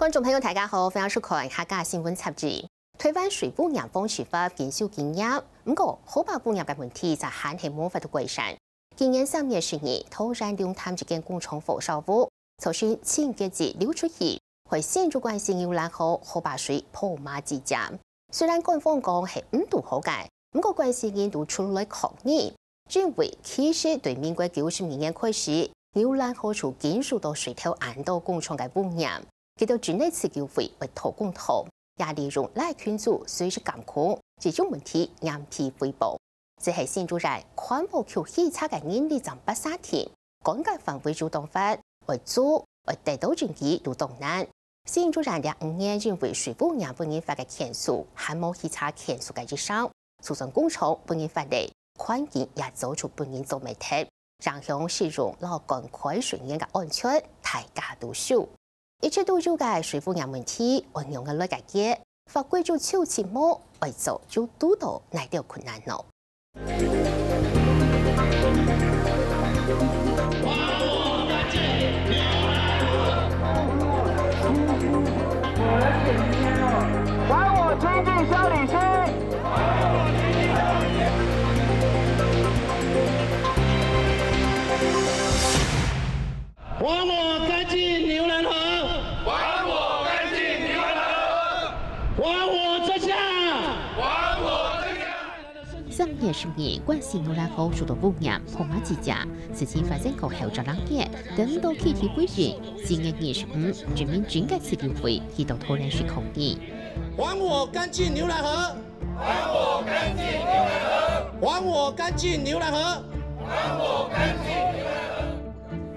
观众朋友，大家好，欢迎收看客家新闻杂志。台湾水污染防治法檢修經驗，不過好把污染嘅問題就還係冇法度改善。今年3月12日，突然兩探一間工廠火燒屋，造成清潔劑流出去，會顯著關係污染後好把水破馬之家。雖然官方講係唔度好解，不過關係人都出來抗議，認為其實對民國90年開始，污染後從建築到水頭安道工廠嘅污染。佢到境內刺激會為投公投，也利用賴群組隨時監控，這種問題嚴批匯報。這係新主任環保局檢查嘅人力增撥3天，改革範圍主動法為做為得到正義都動難。新主任5年認為水污染本人法嘅件數還冇檢查件數嘅以上，促成工廠本人法例環境也走出本人做媒體，讓向使用老乾虧水源嘅安全大家都少。一切都了解水污染問題，運用嘅來解決，法規就超前冇，為做就督導難掉困難咯。还我亲近乡里区。还我干净牛栏河，还我干净牛栏河，还我这下，还我这下。3月12日，關係污染後受到污染，破馬之家，事情發生後後咗2日，等到氣體歸人，4月25日，全民專家刺激會去到突然水抗議。还我干净牛栏河，还我干净牛栏河，还我干净牛栏河，还我干净牛欄河。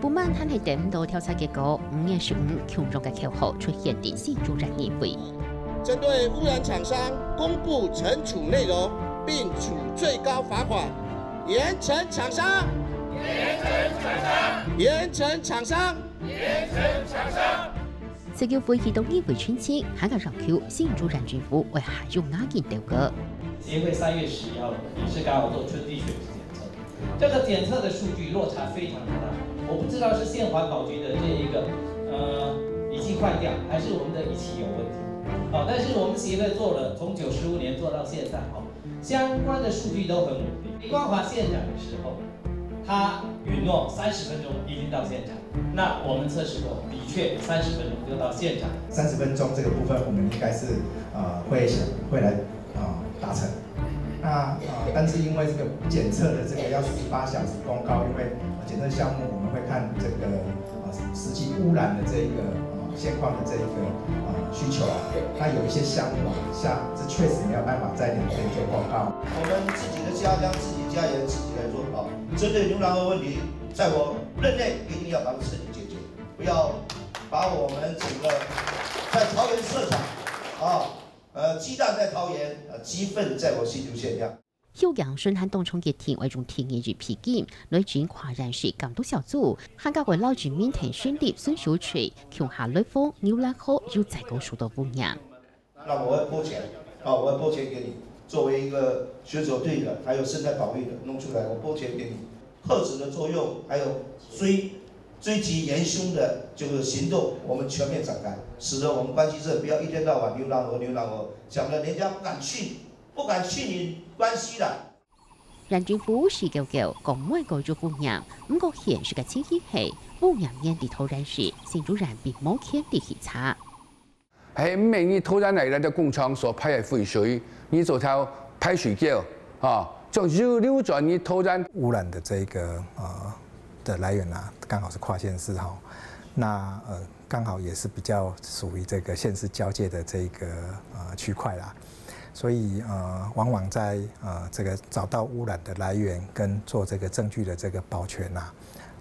不滿但係等唔到調查結果，5月15日強中嘅口號出現電視主任議會。針對污染廠商公布懲處內容，並處最高罰款，嚴懲廠商，嚴懲廠商，嚴懲廠商，嚴懲廠商。刺激會去到議會澄清，還個要求新主任政府為下用哪件調個。協會3月11號也是剛好做春地水質檢測，這個檢測的數據落差非常大。我不知道是縣環保局的這一個儀器壞掉，還是我們的儀器有問題。好，但是我們協會做了，從95年做到現在，相關的數據都很穩定。李光華縣長的時候，他允諾30分鐘一定到現場，那我們測試過，的確30分鐘就到現場。30分鐘這個部分，我們應該是會來達成。但是因為這個檢測的這個要18小時公告，因為檢測項目我們會看這個實際污染的這一個現況的這一個需求啊，那有一些項目像是確實沒有辦法在2天做報告。我們自己的家將自己家園自己來做好。針對牛欄河問題，在我任內一定要把它徹底解決，不要把我們整個在桃園設廠雞蛋在桃園，雞糞在我新竹縣一樣。邱陽順和東涌嘅田為種田野與批檢，內轉跨人士監督小組，客家會老居民庭選立孫小翠，強下雷鋒牛欄河又再高受到污染。那我會撥錢，我會撥錢給你，作為一個選手隊的，還有生態保育的弄出來，我撥錢給你，遏止的作用，還有追擊元兇的這個行動，我們全面展開，使得我們關係社不要一天到晚牛欄河，講得人家不敢去你關係啦。人政府是叫講每個做污染，唔過現實嘅情形係污染源地突然時，新主任並冇權力檢查。係唔係你突然嚟到工廠所排嘅廢水，你做條排水溝啊，就流轉你突然污染的這個的來源啊，剛好是跨縣市哈，那剛好也是比較屬於這個縣市交界的這個區塊啦，所以往往在這個找到污染的來源跟做這個證據的這個保全啊，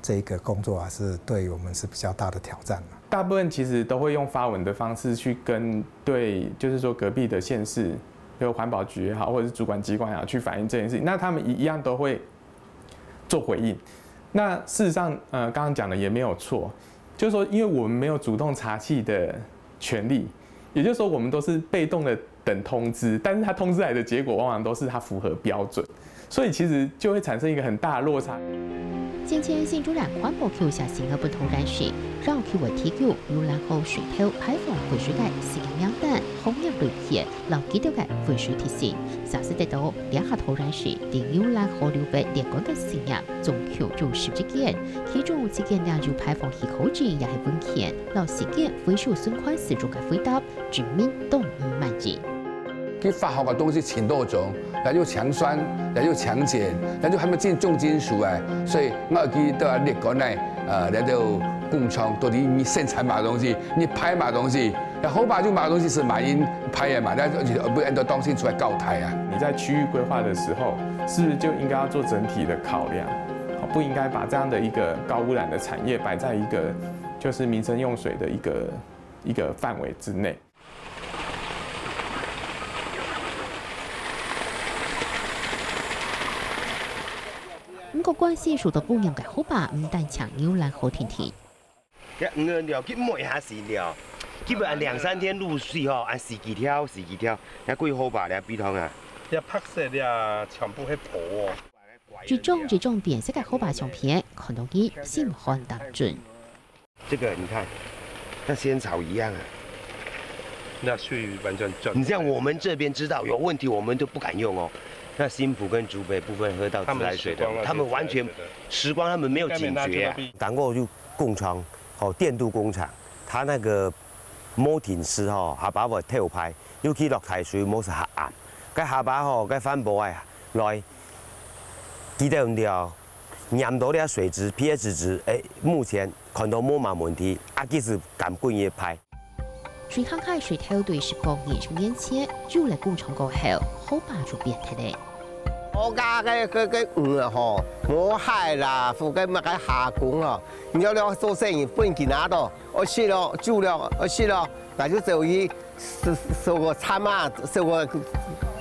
這個工作啊，是對我們是比較大的挑戰。大部分其實都會用發文的方式去跟對，就是說隔壁的縣市，就環保局也好，或者是主管機關也好，去反映這件事情，那他們一樣都會做回應。那事實上，剛剛講的也沒有錯，就是說，因為我們沒有主動查緝的權利，也就是說，我們都是被動的等通知，但是他通知來的結果往往都是他符合標準，所以其實就會產生一個很大的落差。先前新竹南环保局下新的不同人士，绕区为提供游览后水头排放废水的实验名单，红入类别，留几条嘅废水提醒。实施得到两下头人士对游览后流被列管嘅实验，总共有10几件，其中几件量就排放气口径也系稳健，留4件废水损坏始终嘅回答，居民都唔满意。佢化学嘅东西前多种，又强酸，又强碱，又还没进重金属啊，所以我记得列管呢，来到工厂到底你生产嘛东西，你拍嘛东西，好吧就嘛东西是马因拍的嘛，但是不按照当心出来告台啊。你在区域规划的时候，是不是就应该要做整体的考量？不应该把这样的一个高污染的产业摆在一个就是民生用水的一个范围之内。不过关系受到污染嘅好吧，唔但抢游览好天气。料佢每下時料，基本上2、3天入水吼，按10幾條，那幾好吧，你比通啊。一拍攝呀，全部係破哦。这种变色嘅好吧相片，看到佢心寒當盡。這個你看，像仙草一樣啊。那水完全準。你像我們這邊知道有問題，我們都不敢用哦。那新埔跟竹北部分喝到自來水的，他們完全時光，他們沒有警覺啊。趕過就工廠，電鍍工廠，他那個摩停師下巴會跳拍，要去落台水冇是黑暗，佢下巴佢翻波啊來，記得用掉，驗到啲水質 pH 值，目前看到冇乜問題，其實敢灌嘢拍。水航海水頭對10個20年前入嚟工廠過後，好吧就變態咧。我家嘅魚啊嗬，我海啦，附近咪喺下港啊，有了做生意分件拿到，我蝕了，做了，我蝕了，那就就以收個參啊，收個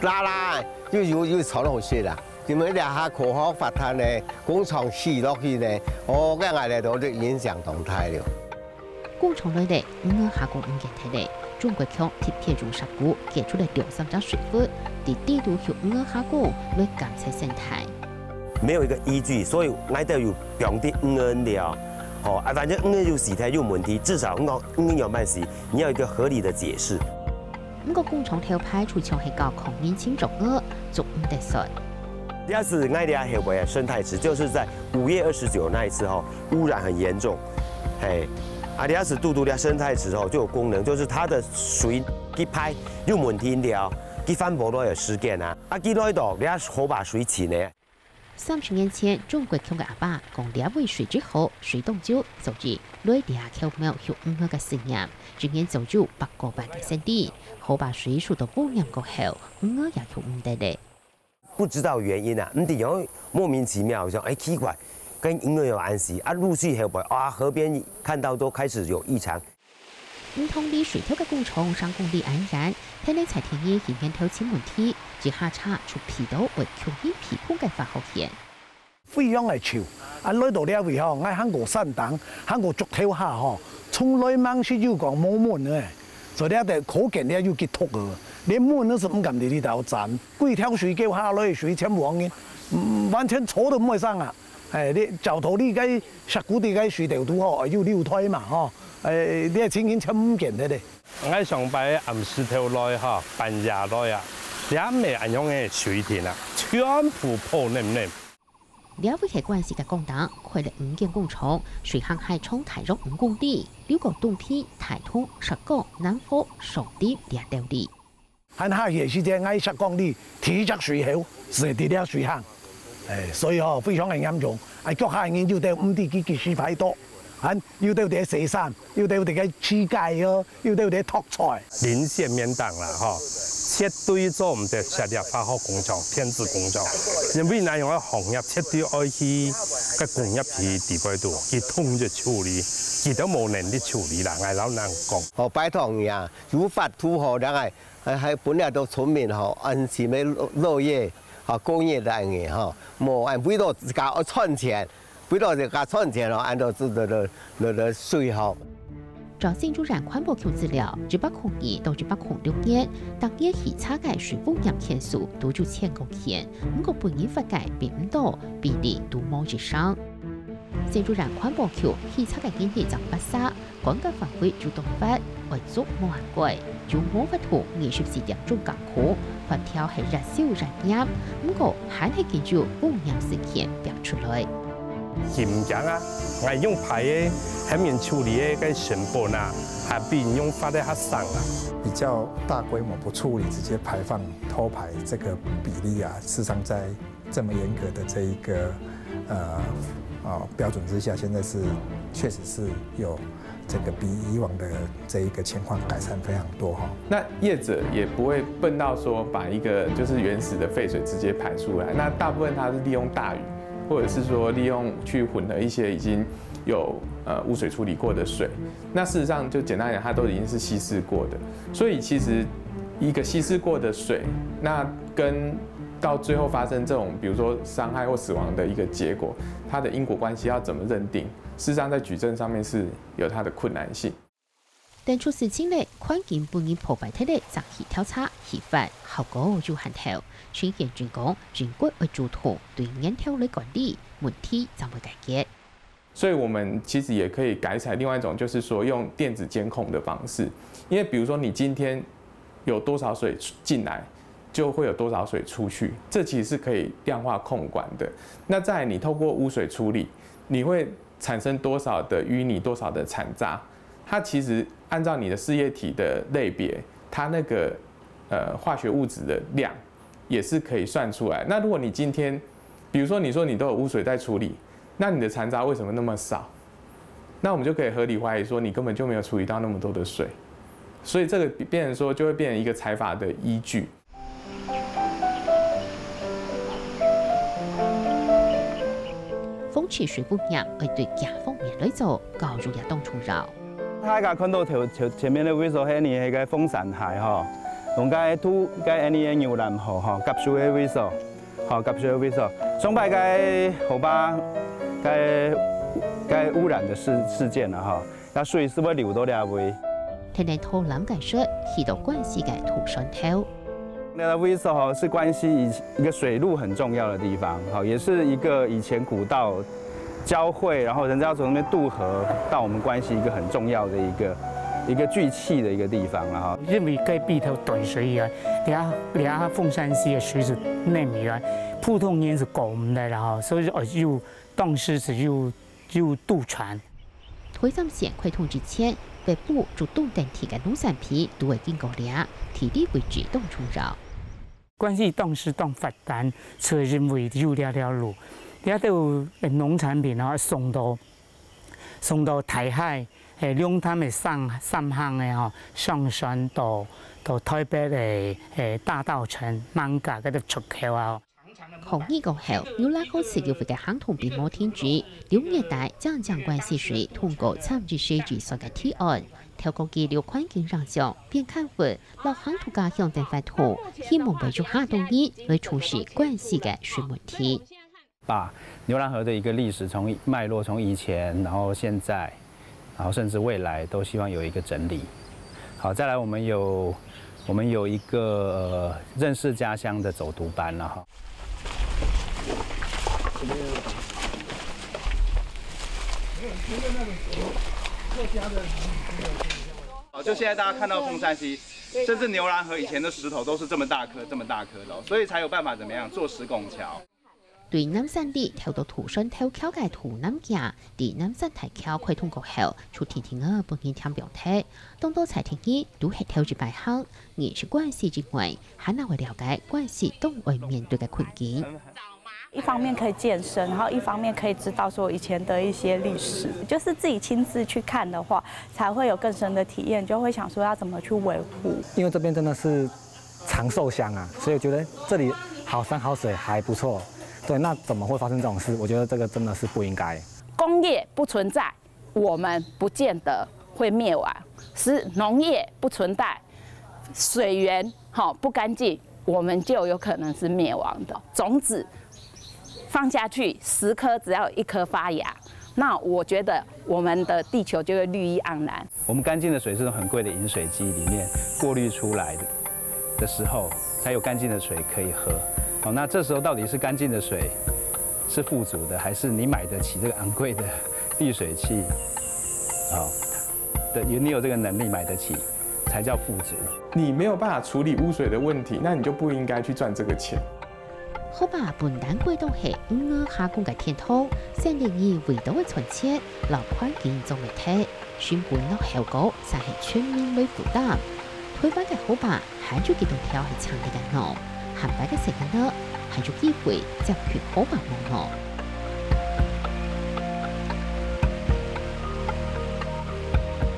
拉，又炒落去啦。點解兩下可可發炭呢？工廠起落去呢，我嘅眼嚟到就影響動態了。工廠內的魚下工唔見睇咧，中國強貼片中十股，結出嚟2-3張水分，地地都有魚下工來監測生態。沒有一個依據，所以我都要用啲魚料，反正魚有時態有問題，至少魚有辦事，你要一個合理的解釋。不過工廠頭排除強係搞抗年輕種魚，就唔得信。第二次愛利亞黑尾生態池，就是在5月29那一次污染很嚴重，第二次杜杜寮生態池就有功能，就是它的水去拍有問題了，去翻波都有事件啊，去來度你好把水錢呢。30年前，中國強嘅阿爸講兩位水之後，水凍酒就至來兩口苗有5個實驗，今年就有8個半嘅生地，好把水受到污染過後，5個也有唔得咧。不知道原因啊，有莫名其妙，就奇怪。跟魚有關係陸續後邊河邊看到都開始有異常。唔同啲水頭嘅工廠上工地安然，睇你財天意顯現頭前問題，只下查出皮到為強於皮膚嘅化學鹽。非常係潮，來到呢位我喺個山頂，喺個竹頭下從來冇是要講冇門嘅，所以咧可見咧要結束嘅，你門都是唔敢喺呢度站，幾條水溝下來水全部嘅，完全坐都唔會生啊！你就到呢啲石鼓啲嘅水條都要撩胎嘛你係情形真唔見得咧。我上擺暗石頭內半夜內啊，兩尾安樣嘅水田啊，全部破冧。兩位係關係嘅工黨，開了5間工廠，水航海從台中5公里，6個東偏、台東、石岡、南豐、雙地2條里。喺下夜時間喺石岡里鐵質水口是啲啲水坑。所以非常係嚴重，腳下人要到5啲幾樹牌多，要到啲蛇山，要到啲嘅黐街要到啲托菜。連線面檔啦，絕對做唔得石料化學工廠、偏執工廠，因為那樣嘅行業絕對愛去個工業去地區度，佢通咗處理，佢都冇能力處理啦，我老難講。拜託你啊，如法度係本來都村民按時咪落葉。工業的嘢冇按為咗自家賺錢，為咗自家賺錢按照自己的稅號。照新竹縣環保局資料，1802到1806年，當年起查解水污染件數都就1000公件，不過本年發解並唔多，比例都冇以上。新竹人环保局汽车嘅建议就不沙，管嘅法规主动法，为足冇行规，就冇法度24點鐘港苦，法條係日少日陰，不過還係建築污染事件表出來。嚴格啊，我用排嘅喺面處理嘅個成本啊，還比用發的較少啊。比較大規模不處理直接排放偷排這個比例啊，事實上在這麼嚴格的這一個標準之下，現在是確實是有這個比以往的這一個情況改善非常多哈。那業者也不會笨到說把一個就是原始的廢水直接排出來，那大部分它是利用大雨，或者是說利用去混合一些已經有污水處理過的水。那事實上就簡單來講，它都已經是稀釋過的，所以其實一個稀釋過的水，那跟到最後發生這種，比如說傷害或死亡的一個結果，它的因果關係要怎麼認定？事實上在舉證上面是有它的困難性。但出事前呢，環境本應破壞體的集體調查起發效果就很好，全縣專講全國為主圖對煙條類管理問題怎麼解決？所以我們其實也可以改採另外一種，就是說用電子監控的方式，因為比如說你今天有多少水進來，就會有多少水出去，這其實是可以量化控管的。那再來你透過污水處理，你會產生多少的淤泥，多少的殘渣，它其實按照你的事業體的類別，它那個化學物質的量也是可以算出來。那如果你今天，比如說你說你都有污水在處理，那你的殘渣為什麼那麼少？那我們就可以合理懷疑說你根本就沒有處理到那麼多的水，所以這個變成說就會變成一個裁罰的依據。風池水污染會對家方面來做教育也當重要。大家看到前面的位置係你個風扇蟹吼，同個土個any牛欄河吼，夾水嘅位置，吼夾水嘅位置，上擺個河壩個污染的事件啦吼，那水是會流到兩位。天然土壤解說起到關係嘅土山頭。那個位置吼是關係一個水路很重要的地方，好，也是一個以前古道交匯，然後人家要從那邊渡河到我們關係一個很重要的一個聚氣的一個地方啦哈。因為隔壁頭斷水啊，你下鳳山溪的水是內面啊，普通年是公的，然後所以又當時是又渡船。推進線開通之前，北部主動電梯嘅農產品都會經過了，體力為主動重要。關係當時當發展，所以認為有條路，也都農產品啊送到台海，兩灘嘅三항嘅吼，上船到台北嘅大稻埕、艋舺嗰度出口啊。抗議過後，有拉高持續嘅行動並冇停止，2年來將關係水通過參與設計所嘅提案。透過記錄環境影響，並開發落行土家鄉等法圖，希望為咗下動力來重視關係嘅水問題。把牛欄河的一個歷史從脈絡從以前，然後現在，然後甚至未來，都希望有一個整理。好，再來我們有一個認識家鄉的走讀班啦哈。就現在大家看到鳳山溪，甚至牛欄河以前的石頭都是這麼大顆的，所以才有辦法怎麼樣做石拱橋。對南山地跳到土山頭橋嘅土南架，對南山大橋開通過後，出天天嘅本年天表態，當多財天意都係跳住擺行，而是關係之外，還能會了解關係當為面對嘅困境。一方面可以健身，然後一方面可以知道說以前的一些歷史，就是自己親自去看的話，才會有更深的體驗，就會想說要怎麼去維護。因為這邊真的是長壽鄉啊，所以我覺得這裡好山好水還不錯。對，那怎麼會發生這種事？我覺得這個真的是不應該。工業不存在，我們不見得會滅亡；是農業不存在，水源不乾淨，我們就有可能是滅亡的。種子放下去，10顆只要1顆發芽，那我覺得我們的地球就會綠意盎然。我們乾淨的水是從很貴的飲水機裡面過濾出來的時候，才有乾淨的水可以喝。好，那這時候到底是乾淨的水，是富足的，还是你买得起这个昂贵的滤水器？你有这个能力买得起，才叫富足。你没有办法处理污水的问题，那你就不应该去赚这个钱。好把本单轨道系5个下工嘅天通，先令以围岛嘅存切，留宽建造媒体，宣本落效果，就係全面類負擔。推翻嘅好把，喊住幾棟條係撐起緊路，行擺嘅成日呢，喊住機會就缺好把網絡。